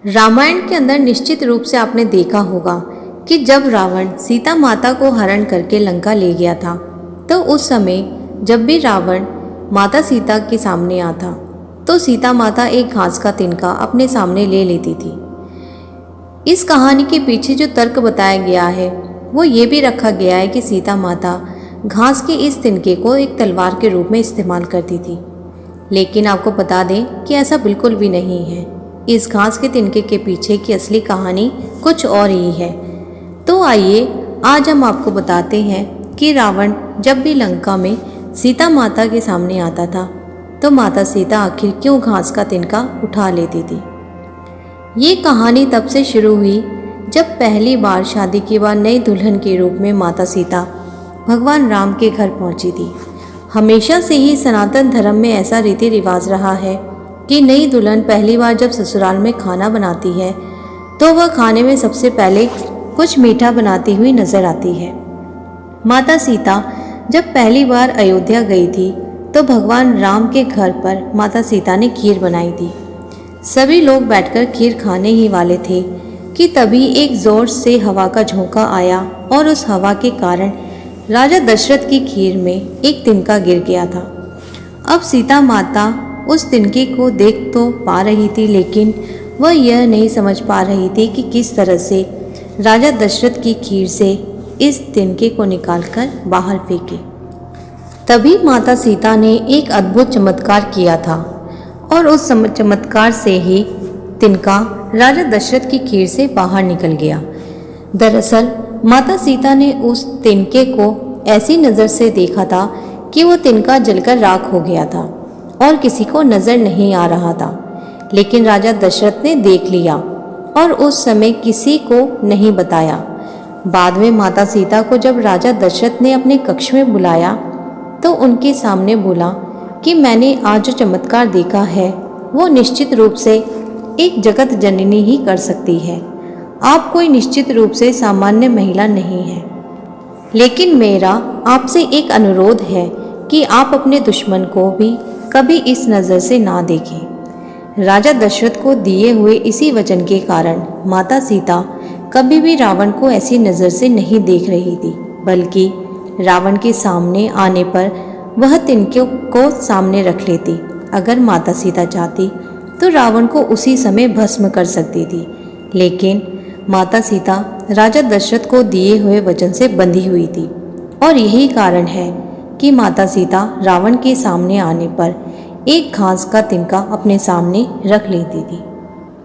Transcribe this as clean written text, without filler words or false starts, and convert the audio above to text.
रामायण के अंदर निश्चित रूप से आपने देखा होगा कि जब रावण सीता माता को हरण करके लंका ले गया था, तो उस समय जब भी रावण माता सीता के सामने आता तो सीता माता एक घास का तिनका अपने सामने ले लेती थी। इस कहानी के पीछे जो तर्क बताया गया है वो ये भी रखा गया है कि सीता माता घास के इस तिनके को एक तलवार के रूप में इस्तेमाल करती थी। लेकिन आपको बता दें कि ऐसा बिल्कुल भी नहीं है। इस घास के तिनके के पीछे की असली कहानी कुछ और ही है। तो आइए आज हम आपको बताते हैं कि रावण जब भी लंका में सीता माता के सामने आता था तो माता सीता आखिर क्यों घास का तिनका उठा लेती थी। ये कहानी तब से शुरू हुई जब पहली बार शादी के बाद नई दुल्हन के रूप में माता सीता भगवान राम के घर पहुंची थी। हमेशा से ही सनातन धर्म में ऐसा रीति रिवाज रहा है कि नई दुल्हन पहली बार जब ससुराल में खाना बनाती है तो वह खाने में सबसे पहले कुछ मीठा बनाती हुई नजर आती है। माता सीता जब पहली बार अयोध्या गई थी तो भगवान राम के घर पर माता सीता ने खीर बनाई थी। सभी लोग बैठकर खीर खाने ही वाले थे कि तभी एक जोर से हवा का झोंका आया और उस हवा के कारण राजा दशरथ की खीर में एक तिनका गिर गया था। अब सीता माता उस तिनके को देख तो पा रही थी, लेकिन वह यह नहीं समझ पा रही थी कि किस तरह से राजा दशरथ की खीर से इस तिनके को निकालकर बाहर फेंके। तभी माता सीता ने एक अद्भुत चमत्कार किया था और उस चमत्कार से ही तिनका राजा दशरथ की खीर से बाहर निकल गया। दरअसल माता सीता ने उस तिनके को ऐसी नज़र से देखा था कि वो तिनका जलकर राख हो गया था और किसी को नज़र नहीं आ रहा था। लेकिन राजा दशरथ ने देख लिया और उस समय किसी को नहीं बताया। बाद में माता सीता को जब राजा दशरथ ने अपने कक्ष में बुलाया तो उनके सामने बोला कि मैंने आज जो चमत्कार देखा है वो निश्चित रूप से एक जगत जननी ही कर सकती है। आप कोई निश्चित रूप से सामान्य महिला नहीं है, लेकिन मेरा आपसे एक अनुरोध है कि आप अपने दुश्मन को भी कभी इस नज़र से ना देखें। राजा दशरथ को दिए हुए इसी वचन के कारण माता सीता कभी भी रावण को ऐसी नज़र से नहीं देख रही थी, बल्कि रावण के सामने आने पर वह तिनके को सामने रख लेती। अगर माता सीता चाहती तो रावण को उसी समय भस्म कर सकती थी, लेकिन माता सीता राजा दशरथ को दिए हुए वचन से बंधी हुई थी और यही कारण है कि माता सीता रावण के सामने आने पर एक घास का तिनका अपने सामने रख लेती थी।